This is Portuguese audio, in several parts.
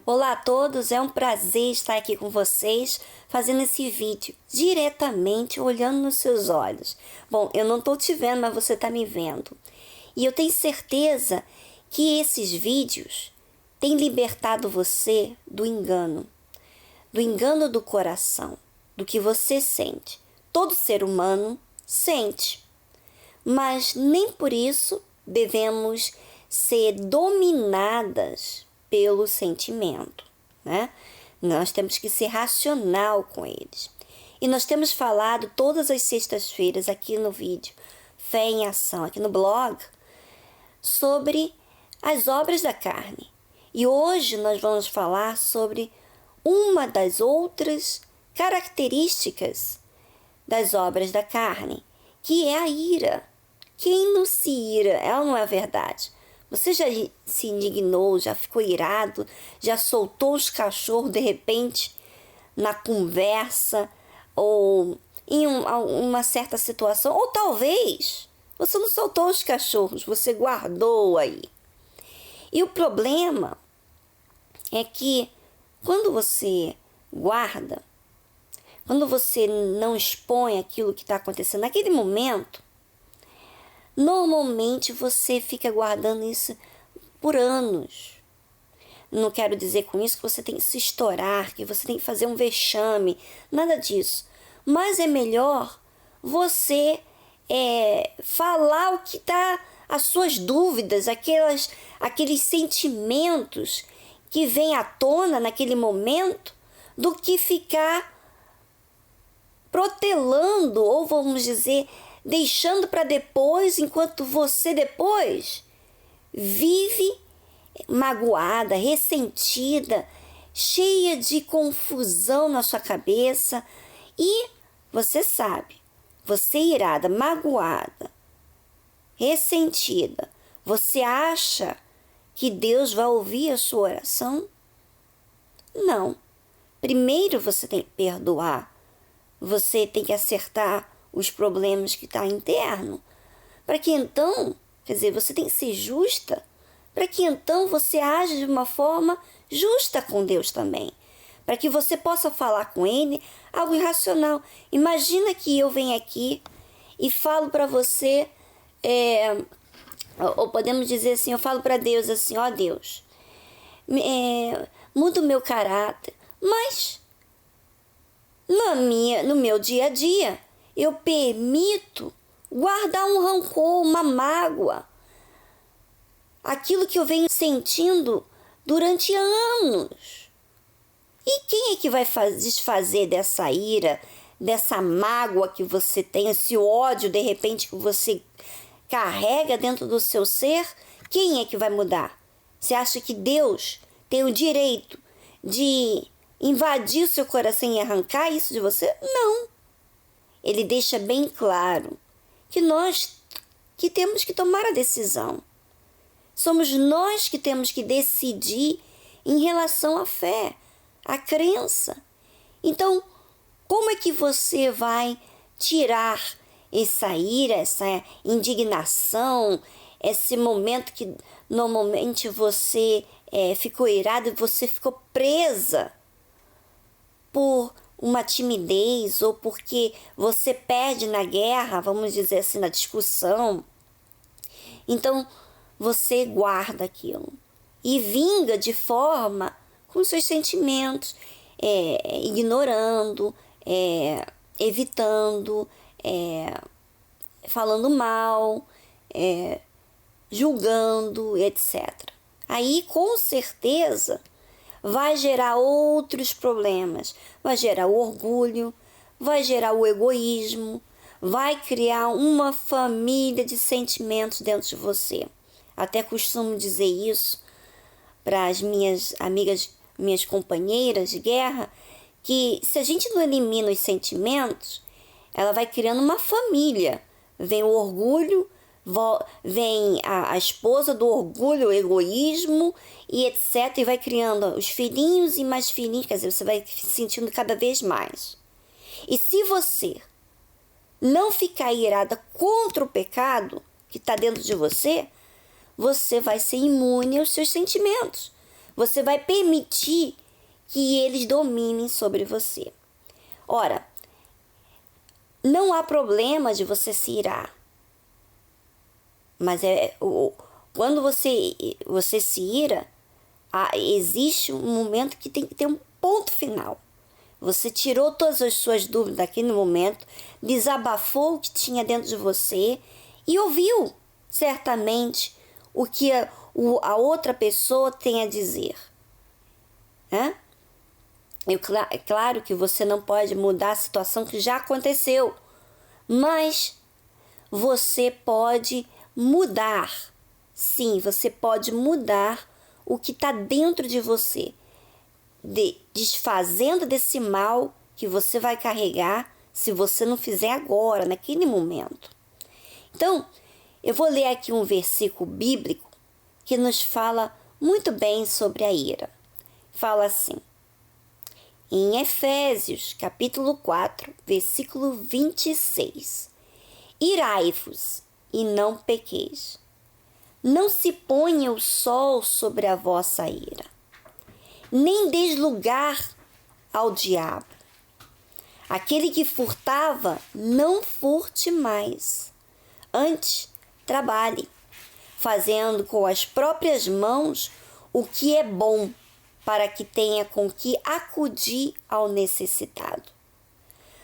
Olá a todos, é um prazer estar aqui com vocês fazendo esse vídeo diretamente olhando nos seus olhos. Bom, eu não estou te vendo, mas você está me vendo. E eu tenho certeza que esses vídeos têm libertado você do engano do coração, do que você sente. Todo ser humano sente, mas nem por isso devemos ser dominadas pelo sentimento, né? Nós temos que ser racional com eles. E nós temos falado todas as sextas-feiras aqui no vídeo Fé em Ação, aqui no blog, sobre as obras da carne. E hoje nós vamos falar sobre uma das outras características das obras da carne, que é a ira. Quem não se ira? Ela não é verdade. Você já se indignou, já ficou irado, já soltou os cachorros de repente na conversa ou em uma certa situação? Ou talvez você não soltou os cachorros, você guardou aí. E o problema é que quando você guarda, quando você não expõe aquilo que está acontecendo naquele momento, normalmente você fica guardando isso por anos. Não quero dizer com isso que você tem que se estourar, que você tem que fazer um vexame, nada disso. Mas é melhor você falar o que está, as suas dúvidas, aqueles sentimentos que vêm à tona naquele momento, do que ficar protelando, ou vamos dizer, deixando para depois, enquanto você depois vive magoada, ressentida, cheia de confusão na sua cabeça. E você sabe, você irada, magoada, ressentida, você acha que Deus vai ouvir a sua oração? Não. Primeiro você tem que perdoar, você tem que acertar os problemas que está interno, para que então, quer dizer, você tem que ser justa, para que então você age de uma forma justa com Deus também, para que você possa falar com Ele algo irracional. Imagina que eu venho aqui e falo para você, ou podemos dizer assim, eu falo para Deus assim: ó Deus, muda o meu caráter, mas no meu dia a dia eu permito guardar um rancor, uma mágoa, aquilo que eu venho sentindo durante anos. E quem é que vai desfazer dessa ira, dessa mágoa que você tem, esse ódio de repente que você carrega dentro do seu ser? Quem é que vai mudar? Você acha que Deus tem o direito de invadir o seu coração e arrancar isso de você? Não. Ele deixa bem claro que nós que temos que tomar a decisão. Somos nós que temos que decidir em relação à fé, à crença. Então, como é que você vai tirar essa ira, essa indignação, esse momento que normalmente você ficou irado e você ficou presa por uma timidez, ou porque você perde na guerra, vamos dizer assim, na discussão? Então você guarda aquilo e vinga de forma com seus sentimentos, ignorando, evitando, falando mal, julgando, etc. Aí com certeza vai gerar outros problemas, vai gerar o orgulho, vai gerar o egoísmo, vai criar uma família de sentimentos dentro de você. Até costumo dizer isso para as minhas amigas, minhas companheiras de guerra, que se a gente não elimina os sentimentos, ela vai criando uma família. Vem o orgulho, vem a esposa do orgulho, o egoísmo e etc. E vai criando os filhinhos e mais filhinhos, quer dizer, você vai sentindo cada vez mais. E se você não ficar irada contra o pecado que está dentro de você, você vai ser imune aos seus sentimentos. você vai permitir que eles dominem sobre você. Ora, não há problema de você se irar. Mas quando você se ira, existe um momento que tem que ter um ponto final. Você tirou todas as suas dúvidas naquele momento, desabafou o que tinha dentro de você e ouviu certamente o que a outra pessoa tem a dizer. Né? É claro que você não pode mudar a situação que já aconteceu, mas você pode mudar. Sim, você pode mudar o que está dentro de você, desfazendo desse mal que você vai carregar se você não fizer agora, naquele momento. Então, eu vou ler aqui um versículo bíblico que nos fala muito bem sobre a ira. Fala assim, em Efésios, capítulo 4, versículo 26. Irai-vos e não pequeis. Não se ponha o sol sobre a vossa ira, nem deis lugar ao diabo. Aquele que furtava, não furte mais. Antes, trabalhe, fazendo com as próprias mãos o que é bom, para que tenha com que acudir ao necessitado.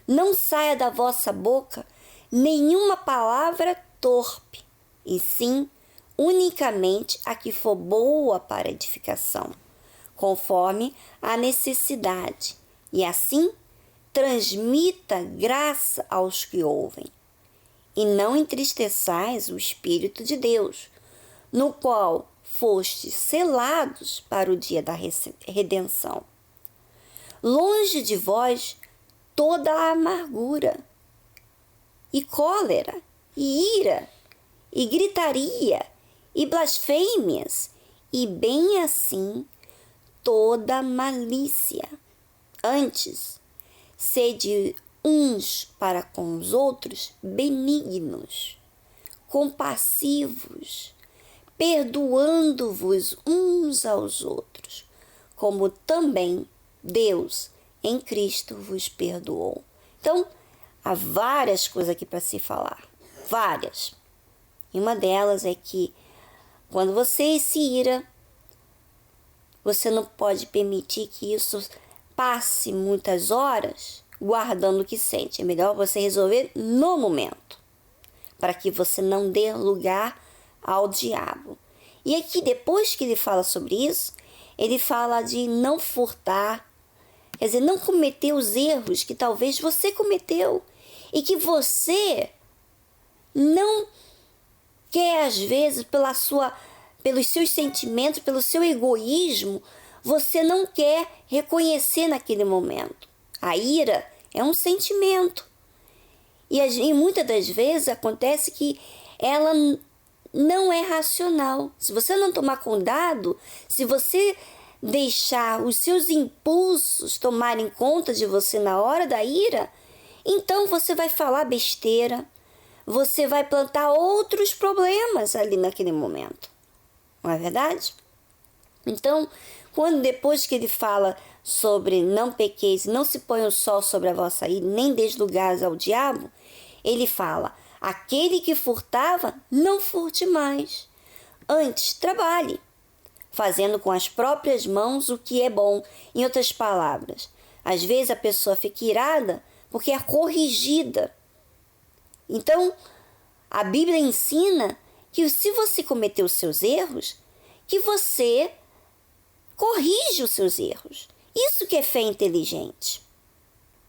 Não saia da vossa boca nenhuma palavra torpe, e sim unicamente a que for boa para edificação, conforme a necessidade, e assim transmita graça aos que ouvem. E não entristeçais o Espírito de Deus, no qual fostes selados para o dia da redenção. Longe de vós toda a amargura, e cólera, e ira, e gritaria, e blasfêmias, e bem assim toda malícia. Antes, sede uns para com os outros benignos, compassivos, perdoando-vos uns aos outros, como também Deus em Cristo vos perdoou. Então, há várias coisas aqui para se falar, várias. E uma delas é que quando você se ira, você não pode permitir que isso passe muitas horas guardando o que sente. É melhor você resolver no momento, para que você não dê lugar ao diabo. E aqui, depois que ele fala sobre isso, ele fala de não furtar, quer dizer, não cometer os erros que talvez você cometeu e que você não quer, às vezes, pelos seus sentimentos, pelo seu egoísmo, você não quer reconhecer naquele momento. A ira é um sentimento. E muitas das vezes acontece que ela não é racional. Se você não tomar cuidado, se você deixar os seus impulsos tomarem conta de você na hora da ira, então você vai falar besteira, você vai plantar outros problemas ali naquele momento. Não é verdade? Então, depois que ele fala sobre não pequeis, não se põe o sol sobre a vossa ira, nem deis lugares ao diabo, ele fala, aquele que furtava, não furte mais. Antes, trabalhe, fazendo com as próprias mãos o que é bom. Em outras palavras, às vezes a pessoa fica irada porque é corrigida. Então, a Bíblia ensina que se você cometeu os seus erros, que você corrige os seus erros. Isso que é fé inteligente.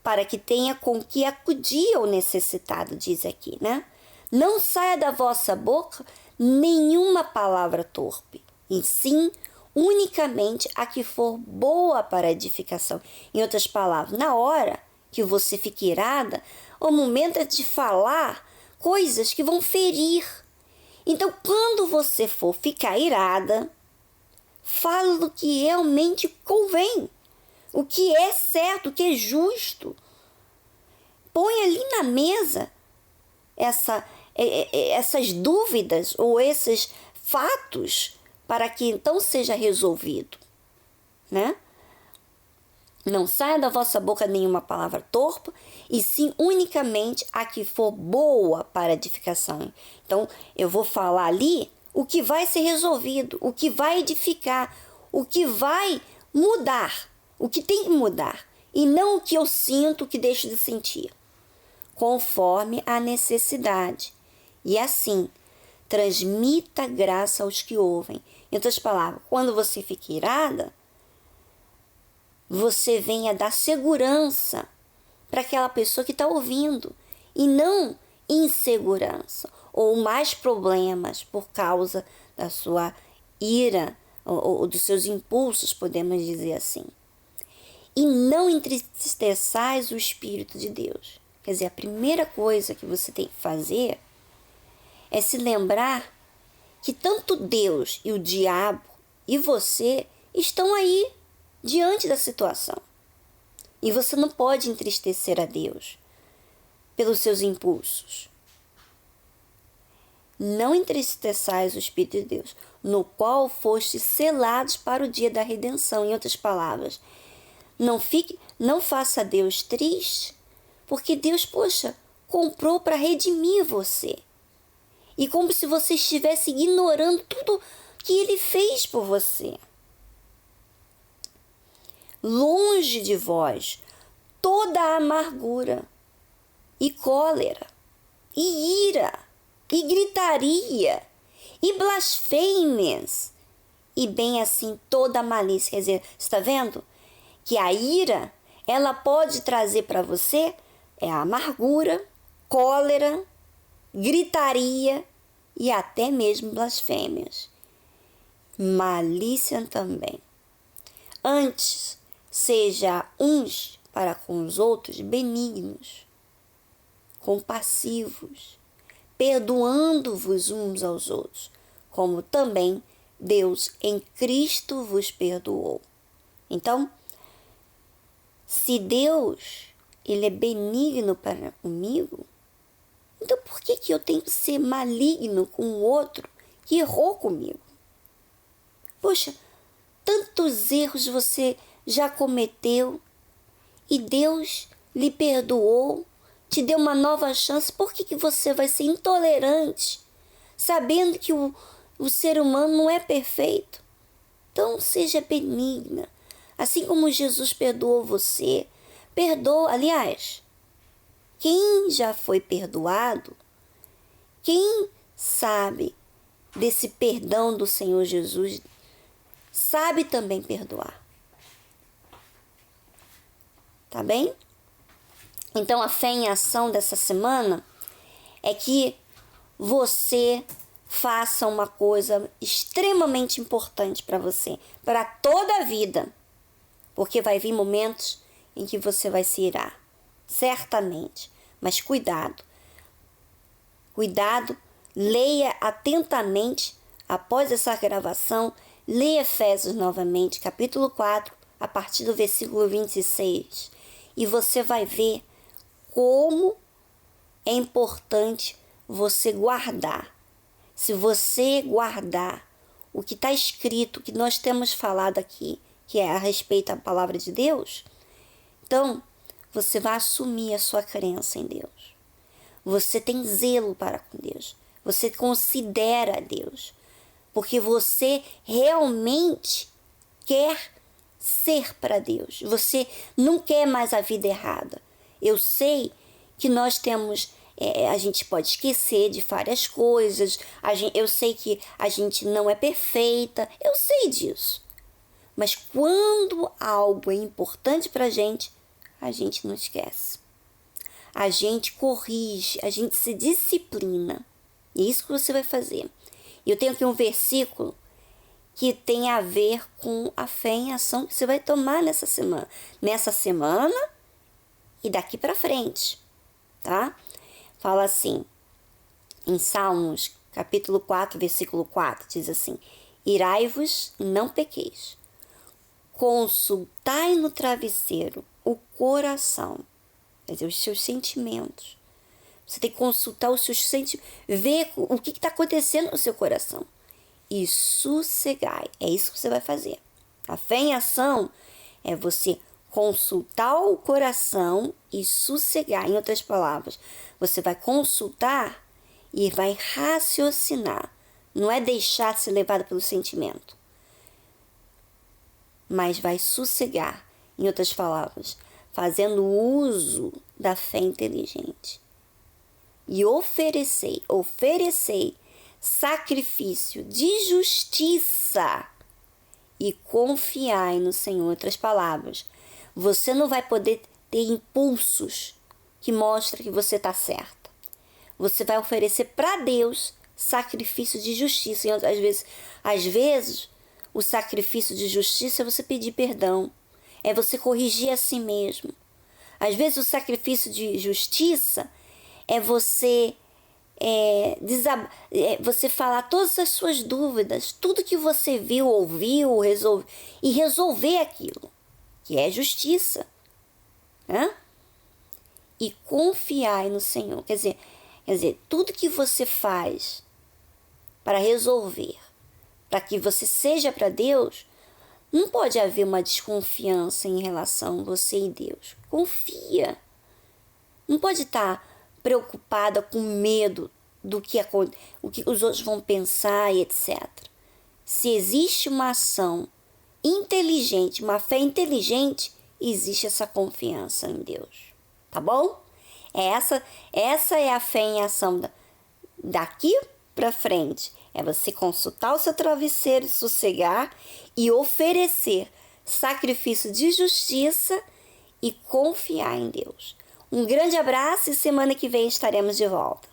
Para que tenha com que acudir ao necessitado, diz aqui, né? Não saia da vossa boca nenhuma palavra torpe, e sim unicamente a que for boa para edificação. Em outras palavras, na hora que você fica irada, o momento é de falar coisas que vão ferir. Então, quando você for ficar irada, fala do que realmente convém, o que é certo, o que é justo. Põe ali na mesa essas dúvidas ou esses fatos para que então seja resolvido. né? Não saia da vossa boca nenhuma palavra torpe, e sim unicamente a que for boa para edificação. Então, eu vou falar ali o que vai ser resolvido, o que vai edificar, o que vai mudar, o que tem que mudar, e não o que eu sinto, o que deixo de sentir, conforme a necessidade. E assim, transmita graça aos que ouvem. Em outras palavras, quando você fica irada, você venha dar segurança para aquela pessoa que está ouvindo, e não insegurança ou mais problemas por causa da sua ira ou dos seus impulsos, podemos dizer assim. E não entristeçais o Espírito de Deus. Quer dizer, a primeira coisa que você tem que fazer é se lembrar que tanto Deus e o diabo e você estão aí diante da situação. E você não pode entristecer a Deus pelos seus impulsos. Não entristeçais o Espírito de Deus, no qual fostes selados para o dia da redenção. Em outras palavras, não faça Deus triste, porque Deus, comprou para redimir você. E como se você estivesse ignorando tudo que Ele fez por você. Longe de vós toda a amargura, e cólera, e ira, e gritaria, e blasfêmias, e bem assim toda a malícia. Quer dizer, está vendo? Que a ira, ela pode trazer para você a amargura, cólera, gritaria e até mesmo blasfêmias. Malícia também. Antes, seja uns para com os outros benignos, compassivos, perdoando-vos uns aos outros, como também Deus em Cristo vos perdoou. Então, se Deus, Ele é benigno para comigo, então por que eu tenho que ser maligno com o outro que errou comigo? Poxa, tantos erros você já cometeu e Deus lhe perdoou, te deu uma nova chance. Por que você vai ser intolerante, sabendo que o ser humano não é perfeito? Então seja benigna, assim como Jesus perdoou você, perdoa. Aliás, quem já foi perdoado, quem sabe desse perdão do Senhor Jesus, sabe também perdoar. Tá bem? Então, a fé em ação dessa semana é que você faça uma coisa extremamente importante para você, para toda a vida. Porque vai vir momentos em que você vai se irar, certamente. Mas cuidado. Cuidado, leia atentamente, após essa gravação, leia Efésios novamente, capítulo 4, a partir do versículo 26. E você vai ver como é importante você guardar. Se você guardar o que está escrito, o que nós temos falado aqui, que é a respeito da palavra de Deus, então você vai assumir a sua crença em Deus. Você tem zelo para com Deus. Você considera Deus. Porque você realmente quer ser para Deus. Você não quer mais a vida errada. Eu sei que nós temos, a gente pode esquecer de várias coisas, eu sei que a gente não é perfeita, eu sei disso. Mas quando algo é importante para a gente não esquece. A gente corrige, a gente se disciplina. E é isso que você vai fazer. E eu tenho aqui um versículo que tem a ver com a fé em ação que você vai tomar nessa semana. Nessa semana e daqui para frente, tá? Fala assim, em Salmos, capítulo 4, versículo 4, diz assim: irai-vos e não pequeis. Consultai no travesseiro o coração, quer dizer, os seus sentimentos. Você tem que consultar os seus sentimentos, ver o que está acontecendo no seu coração. E sossegai. É isso que você vai fazer, A fé em ação é você consultar o coração e sossegar. Em outras palavras, você vai consultar e vai raciocinar. Não é deixar ser levado pelo sentimento, mas vai sossegar. Em outras palavras, fazendo uso da fé inteligente. E oferecer sacrifício de justiça e confiai no Senhor. Em outras palavras, você não vai poder ter impulsos que mostram que você está certa. Você vai oferecer para Deus sacrifício de justiça. E às vezes, o sacrifício de justiça é você pedir perdão. É você corrigir a si mesmo. Às vezes, o sacrifício de justiça é você você falar todas as suas dúvidas, tudo que você viu, ouviu, e resolver aquilo, que é justiça. Né? E confiar no Senhor. Quer dizer, tudo que você faz para resolver, para que você seja para Deus, não pode haver uma desconfiança em relação a você e Deus. Confia. Não pode estar preocupada com medo do que o que os outros vão pensar e etc. Se existe uma ação inteligente, uma fé inteligente, existe essa confiança em Deus. Tá bom? Essa é a fé em ação daqui para frente. É você consultar o seu travesseiro, sossegar e oferecer sacrifício de justiça e confiar em Deus. Um grande abraço e semana que vem estaremos de volta.